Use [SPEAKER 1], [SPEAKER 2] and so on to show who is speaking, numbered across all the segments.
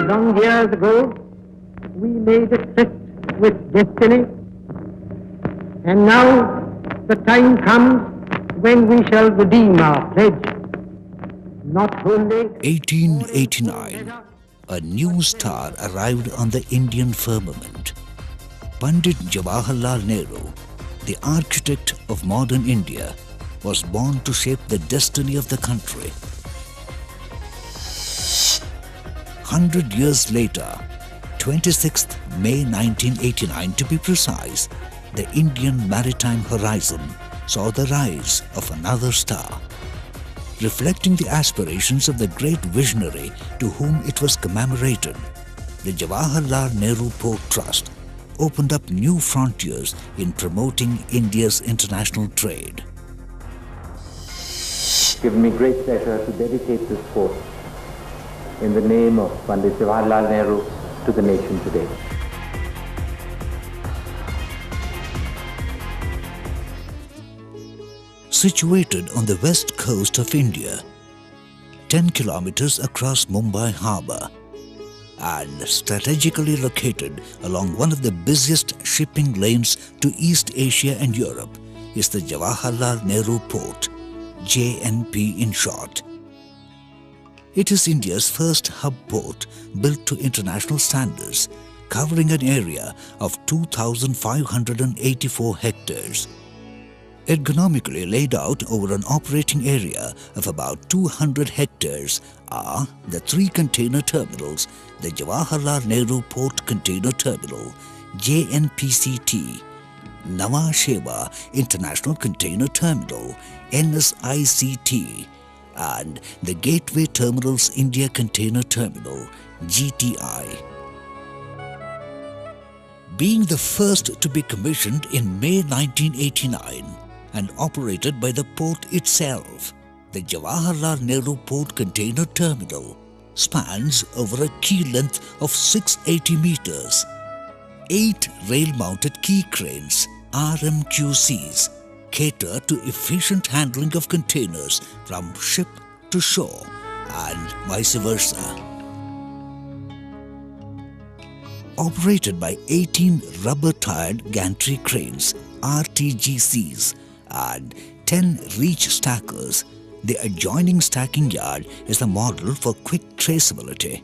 [SPEAKER 1] long years ago, we made a tryst with destiny, and now the time comes when we shall redeem our pledge. Not only
[SPEAKER 2] 1889, a new star arrived on the Indian firmament. Pandit Jawaharlal Nehru, the architect of modern India, was born to shape the destiny of the country. 100 years later, 26th May 1989 to be precise, the Indian maritime horizon saw the rise of another star. Reflecting the aspirations of the great visionary to whom it was commemorated, the Jawaharlal Nehru Port Trust opened up new frontiers in promoting India's international trade.
[SPEAKER 3] It's given me great pleasure to dedicate this port in the name of Pandit Jawaharlal Nehru to the nation today.
[SPEAKER 2] Situated on the west coast of India, 10 kilometers across Mumbai harbour, and strategically located along one of the busiest shipping lanes to East Asia and Europe, is the Jawaharlal Nehru Port, JNP in short. It is India's first hub port built to international standards, covering an area of 2,584 hectares. Ergonomically laid out over an operating area of about 200 hectares are the three container terminals: the Jawaharlal Nehru Port Container Terminal, JNPT, Nhava Sheva International Container Terminal, NSICT, and the Gateway Terminals India Container Terminal, GTI. Being the first to be commissioned in May 1989 and operated by the port itself, the Jawaharlal Nehru Port Container Terminal spans over a quay length of 680 meters. 8 rail-mounted quay cranes, RMQCs, cater to efficient handling of containers from ship to shore and vice versa. Operated by 18 rubber-tired gantry cranes, RTGCs, and 10 reach stackers, the adjoining stacking yard is the model for quick traceability.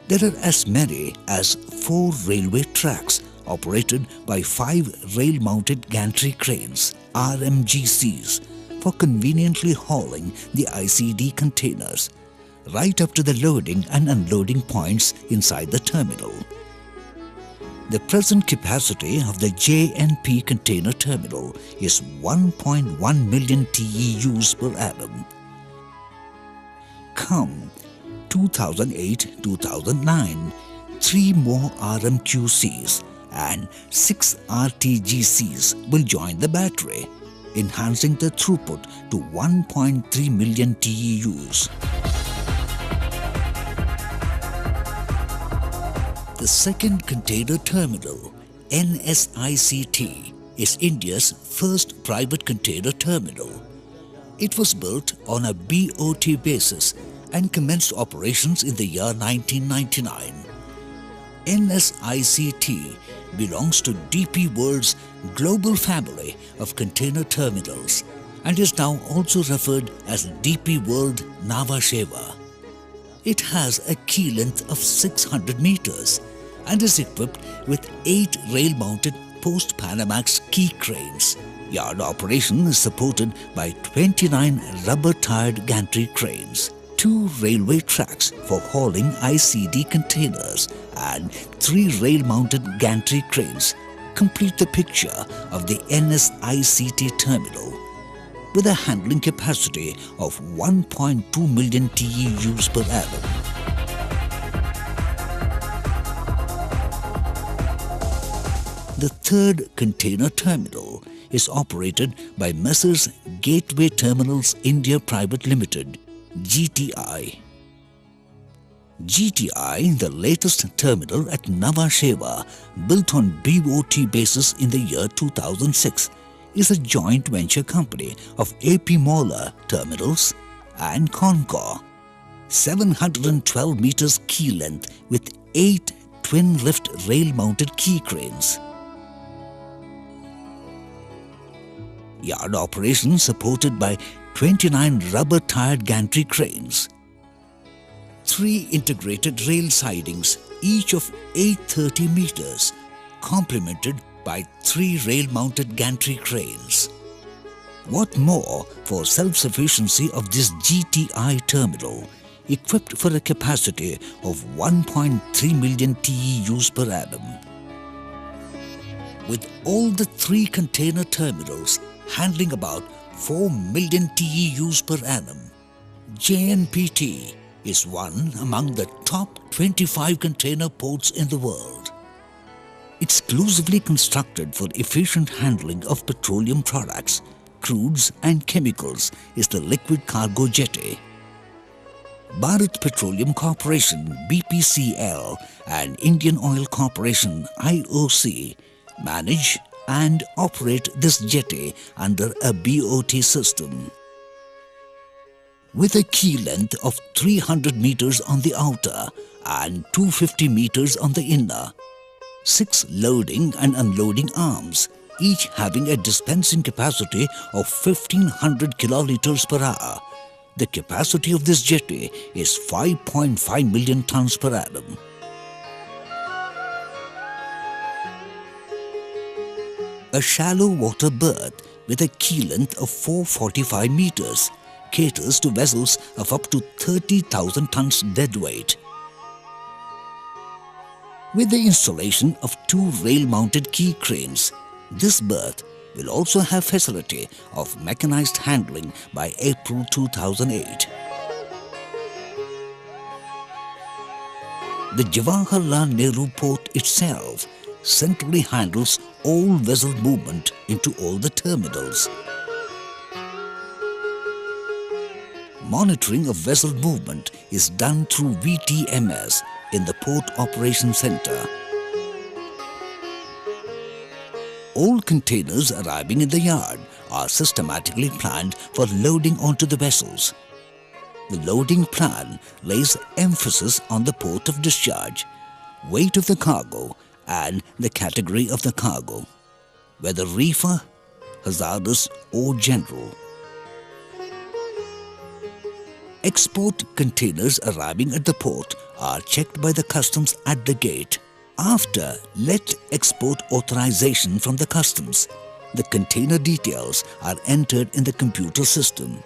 [SPEAKER 2] There are as many as 4 railway tracks operated by 5 rail-mounted gantry cranes, RMGCs, for conveniently hauling the ICD containers, right up to the loading and unloading points inside the terminal. The present capacity of the JNP container terminal is 1.1 million TEUs per annum. Come 2008-2009, 3 more RMQCs and 6 RTGCs will join the battery, enhancing the throughput to 1.3 million TEUs. The second container terminal, NSICT, is India's first private container terminal. It was built on a BOT basis and commenced operations in the year 1999. NSICT belongs to DP World's global family of container terminals and is now also referred as DP World Nhava Sheva. It has a quay length of 600 meters and is equipped with 8 rail-mounted post-Panamax quay cranes. Yard operation is supported by 29 rubber-tired gantry cranes, 2 railway tracks for hauling ICD containers, and 3 rail-mounted gantry cranes complete the picture of the NSICT terminal, with a handling capacity of 1.2 million TEUs per annum. The third container terminal is operated by Messrs. Gateway Terminals India Private Limited, GTI. GTI, the latest terminal at Nhava Sheva, built on BOT basis in the year 2006, is a joint venture company of AP Moller Terminals and Concor. 712 meters quay length with 8 twin-lift rail-mounted quay cranes. Yard operation supported by 29 rubber-tired gantry cranes. 3 integrated rail sidings, each of 830 meters, complemented by 3 rail-mounted gantry cranes. What more for self-sufficiency of this GTI terminal, equipped for a capacity of 1.3 million TEUs per annum. With all the 3 container terminals handling about 4 million TEUs per annum, JNPT is one among the top 25 container ports in the world. Exclusively constructed for efficient handling of petroleum products, crudes and chemicals is the liquid cargo jetty. Bharat Petroleum Corporation BPCL and Indian Oil Corporation IOC manage and operate this jetty under a BOT system. With a quay length of 300 meters on the outer and 250 meters on the inner, 6 loading and unloading arms, each having a dispensing capacity of 1500 kiloliters per hour. The capacity of this jetty is 5.5 million tons per annum. A shallow water berth with a quay length of 445 meters caters to vessels of up to 30,000 tons deadweight. With the installation of 2 rail-mounted quay cranes, this berth will also have facility of mechanized handling by April 2008. The Jawaharlal Nehru Port itself centrally handles all vessel movement into all the terminals. Monitoring of vessel movement is done through VTMS in the Port Operation Center. All containers arriving in the yard are systematically planned for loading onto the vessels. The loading plan lays emphasis on the port of discharge, weight of the cargo, and the category of the cargo, whether reefer, hazardous, or general. Export containers arriving at the port are checked by the customs at the gate. After let export authorization from the customs, the container details are entered in the computer system.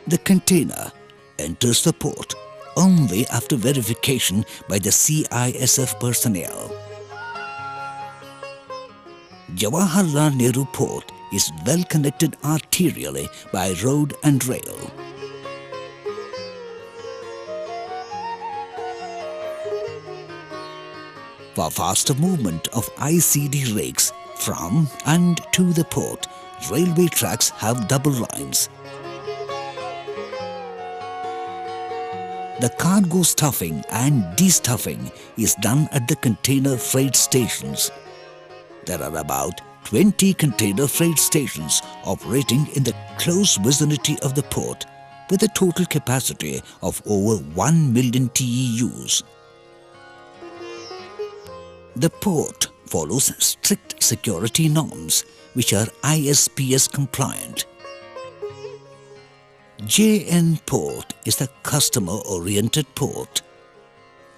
[SPEAKER 2] The container enters the port only after verification by the CISF personnel. Jawaharlal Nehru Port is well connected arterially by road and rail. For faster movement of ICD rakes from and to the port, railway tracks have double lines. The cargo stuffing and destuffing is done at the container freight stations. There are about 20 container freight stations operating in the close vicinity of the port with a total capacity of over 1 million TEUs. The port follows strict security norms which are ISPS compliant. JN Port is a customer-oriented port.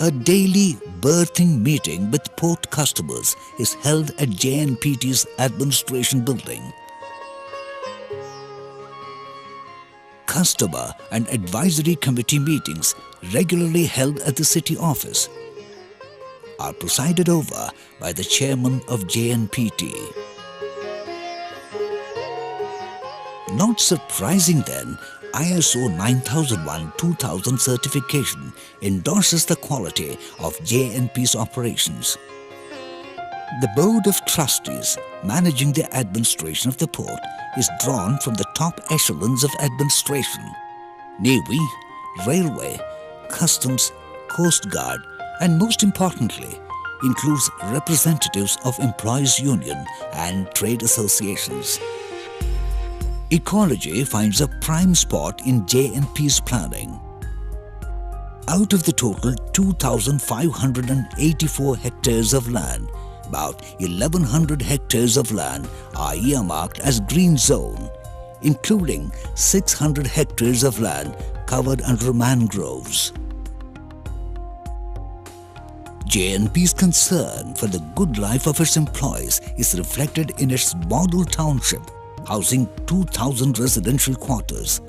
[SPEAKER 2] A daily berthing meeting with port customers is held at JNPT's administration building. Customer and advisory committee meetings regularly held at the city office are presided over by the chairman of JNPT. Not surprising then, ISO 9001-2000 certification endorses the quality of JNP's operations. The Board of Trustees managing the administration of the port is drawn from the top echelons of administration: Navy, Railway, Customs, Coast Guard, and most importantly, includes representatives of employees' union and trade associations. Ecology finds a prime spot in JNP's planning. Out of the total 2,584 hectares of land, about 1,100 hectares of land are earmarked as green zone, including 600 hectares of land covered under mangroves. JNP's concern for the good life of its employees is reflected in its model township, housing 2,000 residential quarters.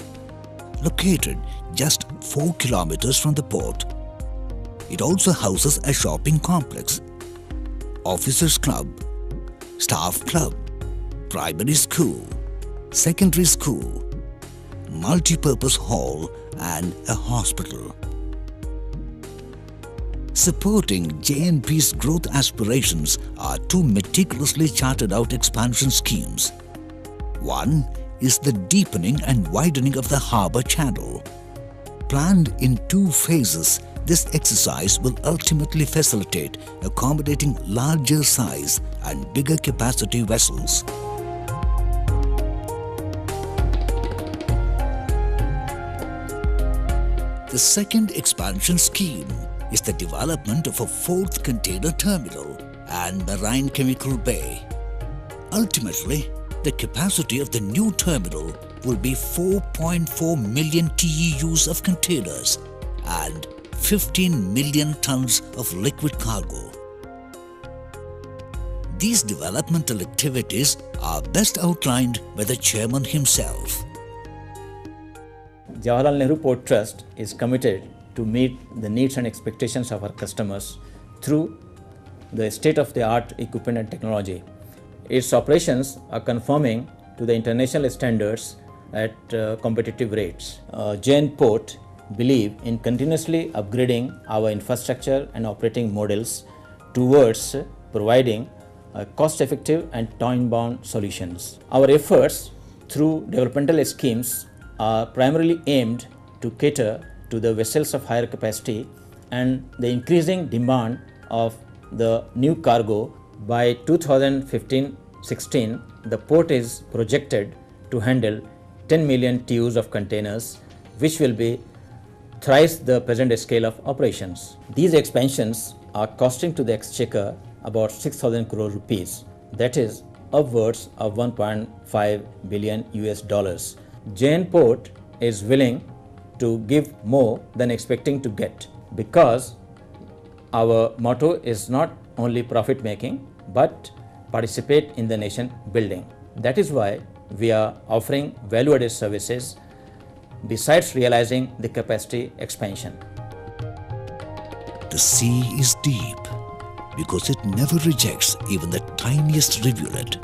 [SPEAKER 2] Located just 4 kilometers from the port, it also houses a shopping complex, officers' club, staff club, primary school, secondary school, multi-purpose hall and a hospital. Supporting JNP's growth aspirations are two meticulously charted out expansion schemes. One is the deepening and widening of the harbour channel. Planned in 2 phases, this exercise will ultimately facilitate accommodating larger size and bigger capacity vessels. The second expansion scheme is the development of a 4th container terminal and marine chemical bay. Ultimately, the capacity of the new terminal will be 4.4 million TEUs of containers and 15 million tons of liquid cargo. These developmental activities are best outlined by the chairman himself.
[SPEAKER 4] Jawaharlal Nehru Port Trust is committed to meet the needs and expectations of our customers through the state-of-the-art equipment and technology. Its operations are conforming to the international standards at competitive rates. JNPT believe in continuously upgrading our infrastructure and operating models towards providing cost-effective and time-bound solutions. Our efforts through developmental schemes are primarily aimed to cater to the vessels of higher capacity and the increasing demand of the new cargo. By 2015-16, the port is projected to handle 10 million TEUs of containers, which will be thrice the present scale of operations. These expansions are costing to the exchequer about 6,000 crore rupees, that is upwards of $1.5 billion. JNPT is willing to give more than expecting to get, because our motto is not only profit making but participate in the nation building. That is why we are offering value added services besides realizing the capacity expansion.
[SPEAKER 2] The sea is deep because it never rejects even the tiniest rivulet.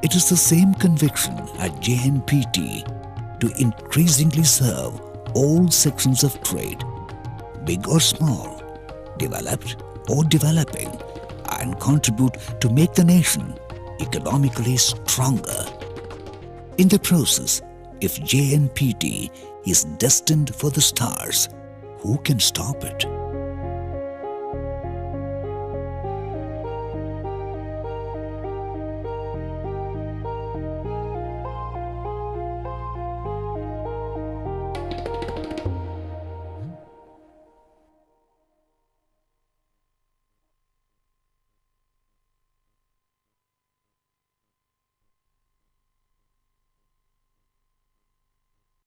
[SPEAKER 2] It is the same conviction at JNPT to increasingly serve all sections of trade, big or small, developed or developing, and contribute to make the nation economically stronger. In the process, if JNPT is destined for the stars, who can stop it?